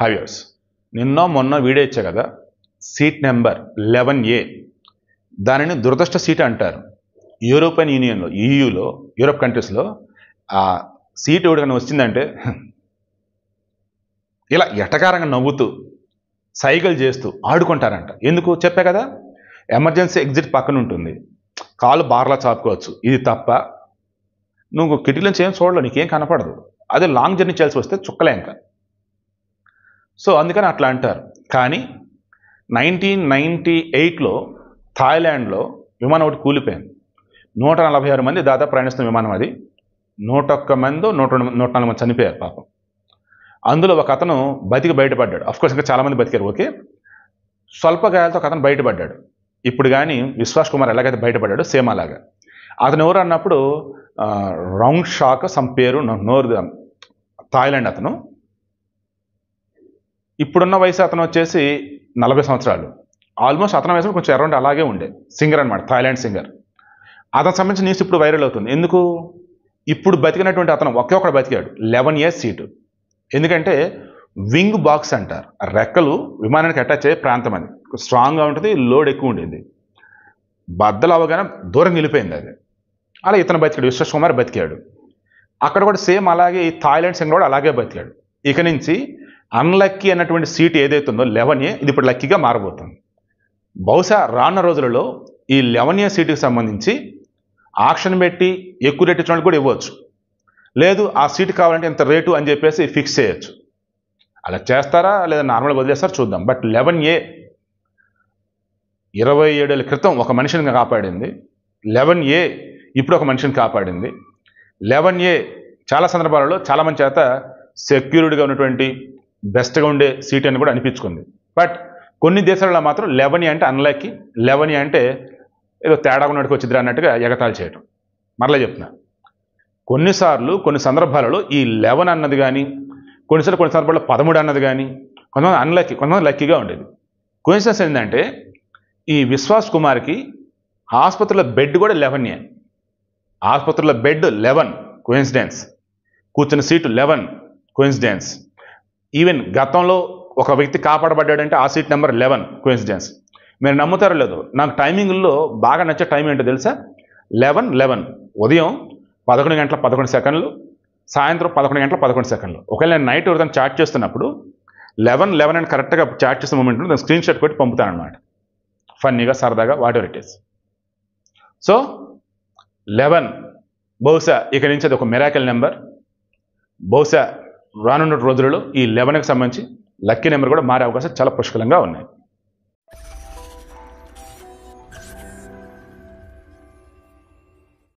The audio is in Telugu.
హైవ్యూర్స్ మొన్న వీడియో ఇచ్చా కదా, సీట్ నెంబర్ 11A. దానిని దురదృష్ట సీట్ అంటారు. యూరోపియన్ యూనియన్లో, ఈయూలో, యూరోప్ కంట్రీస్లో ఆ సీట్ ఎవరికైనా వచ్చిందంటే ఇలా ఎటకారంగా నవ్వుతూ సైకిల్ చేస్తూ ఆడుకుంటారంట. ఎందుకు చెప్పా కదా, ఎమర్జెన్సీ ఎగ్జిట్ పక్కన ఉంటుంది, కాలు బార్లా చాపుకోవచ్చు. ఇది తప్ప నువ్వు కిటికీ నుంచి ఏం చూడలేవు, నీకేం కనపడదు. అదే లాంగ్ జర్నీ చేయాల్సి వస్తే చుక్కలే ఇంకా. సో అందుకని అట్లా అంటారు. కానీ 1998లో థాయిలాండ్లో విమానం ఒకటి కూలిపోయింది. 146 మంది దాదాపు ప్రయాణిస్తున్న విమానం అది. 101 మంది 104 మంది చనిపోయారు పాపం. అందులో ఒక అతను బతికి బయటపడ్డాడు. అఫ్కోర్స్ ఇంకా చాలామంది బతికారు, ఓకే. స్వల్ప గాయాలతో ఒక అతను బయటపడ్డాడు. ఇప్పుడు కానీ విశ్వాస్ కుమార్ ఎలాగైతే బయటపడ్డాడో సేమ్ అలాగా. అతను ఎవరు అన్నప్పుడు రౌండ్ షాక్ సమ్ పేరు, థాయిలాండ్ అతను. ఇప్పుడున్న వయసు అతను వచ్చేసి 40 సంవత్సరాలు. ఆల్మోస్ట్ అతని వయసు కొంచెం అరౌండ్ అలాగే ఉండే. సింగర్ అనమాట, థాయిలాండ్ సింగర్. అతనికి సంబంధించిన న్యూస్ ఇప్పుడు వైరల్ అవుతుంది. ఎందుకు? ఇప్పుడు బతికినటువంటి అతను ఒకే ఒకడు బతికాడు, 11A సీటు. ఎందుకంటే వింగ్ బాక్స్ అంటారు, రెక్కలు విమానానికి అటాచ్ అయ్యే ప్రాంతం. అది స్ట్రాంగ్గా ఉంటుంది, లోడ్ ఎక్కువ ఉండేది. బద్దలు అవగానే దూరం వెళ్ళిపోయింది అది. అలా ఇతను బతికాడు, విశ్వాస్ కుమార్ బతికాడు. అక్కడ కూడా సేమ్ అలాగే ఈ థాయిలాండ్ సింగర్ కూడా అలాగే బతికాడు. ఇక నుంచి అన్లక్కీ అన్నటువంటి సీట్ ఏదైతే ఉందో 11A, ఇది ఇప్పుడు లక్కీగా మారబోతుంది. బహుశా రానున్న రోజులలో ఈ 11A సీటుకి సంబంధించి ఆక్షన్ పెట్టి ఎక్కువ రేటు ఇచ్చిన కూడా ఇవ్వచ్చు. లేదు ఆ సీటు కావాలంటే ఇంత రేటు అని చెప్పేసి ఫిక్స్ చేయొచ్చు. అలా చేస్తారా లేదా నార్మల్గా వదిలేస్తారా చూద్దాం. బట్ 11A 27 ఏళ్ల క్రితం ఒక మనిషిని కాపాడింది. 11A ఇప్పుడు ఒక మనిషిని కాపాడింది. 11A చాలా సందర్భాలలో చాలామంది చేత సెక్యూరిటీగా ఉన్నటువంటి బెస్ట్గా ఉండే సీట్ అని కూడా అనిపించుకుంది. బట్ కొన్ని దేశాలలో మాత్రం 11A అంటే అన్లక్కీ, 11A అంటే ఏదో తేడా ఉన్నట్టుకు వచ్చిద్ది అన్నట్టుగా ఎగతాళి చేయటం. మరలా చెప్తున్నా, కొన్నిసార్లు కొన్ని సందర్భాలలో ఈ 11 అన్నది కానీ, కొన్ని సందర్భాల్లో 13 అన్నది కానీ, కొంతమంది అన్లక్కీ, కొంతమంది లక్కీగా ఉండేది. కోయిన్సిడెన్స్ ఏంటంటే ఈ విశ్వాస్ కుమార్కి ఆసుపత్రిలో బెడ్ కూడా 11A. ఆసుపత్రిలో బెడ్ 11 కోయిన్సిడెన్స్, కూర్చున్న సీటు 11 కోయిన్సిడెన్స్. ఈవెన్ గతంలో ఒక వ్యక్తి కాపాడబడ్డాడంటే ఆ సీట్ నెంబర్ 11 కోయిన్సిడెన్స్. మీరు నమ్ముతారో లేదో, నాకు టైమింగ్లో బాగా నచ్చే టైం ఏంటో తెలుసా? 11:11 ఉదయం 11 గంటల 11 సెకండ్లు, సాయంత్రం 11 గంటల 11 సెకండ్లు. ఒకవేళ నేను నైట్ ఎవరితో చాట్ చేస్తున్నప్పుడు 11:11 అని కరెక్ట్గా చాట్ చేసిన మూమెంట్ దాన్ని స్క్రీన్ షాట్ కొట్టి పంపుతాను అనమాట. ఫన్నీగా, సరదాగా, what ever it is. So 11 బహుశా ఇక నుంచి అది ఒక మిరాకిల్ నెంబర్. బహుశా రానున్న రోజులలో ఈ 11కి సంబంధించి లక్కీ నెంబర్ కూడా మారే అవకాశాలు చాలా పుష్కలంగా ఉన్నాయి.